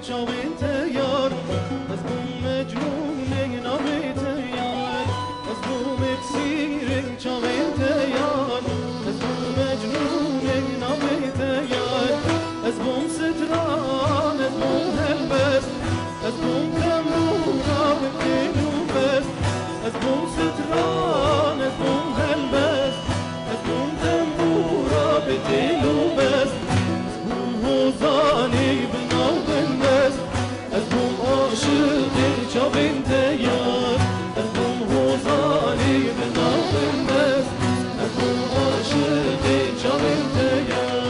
چاوین تیار از بوم مجنون نامی تیار از بوم اکسیر چاوین تیار از بوم مجنون نامی تیار از بوم ستران از بوم هلبست از بوم تنبورا بکیلو بست از بوم ستران از بوم هلبست از بوم تنبورا بکیلو بست از بوم حوزانی بناو بنبست از بوم عاشقی چاوین تیار از بوم حوزانی بناو بنبست از بوم عاشقی چاوین تیار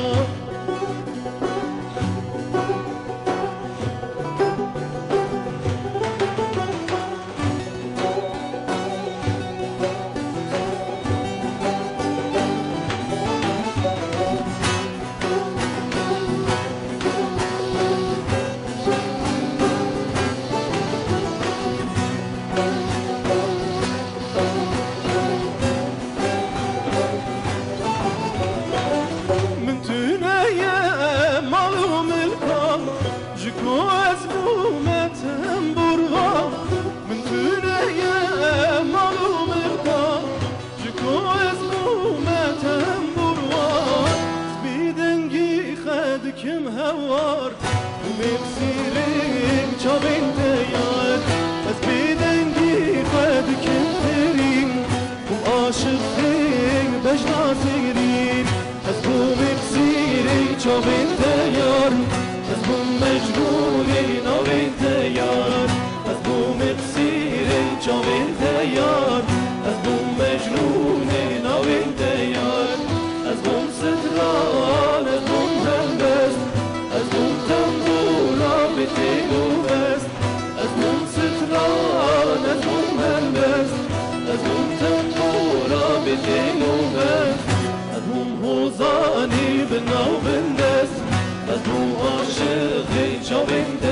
كم هوار ومكسيرين چاوين تيار از بيدنگي خد كم ترين وعاشقين بجناسيرين از بو مكسيرين چاوين تيار از بو مجنونين ناوين تيار از بو مكسيرين چاوين تيار از بو مجنونين ناوين تيار از بو ستران از بو از بوم تنبورا بتیلو بست از بوم ستران از بوم هلبست از بوم تنبورا بتیلو بست از بوم حوزانی بناو بندست از بوم عاشقی چاوین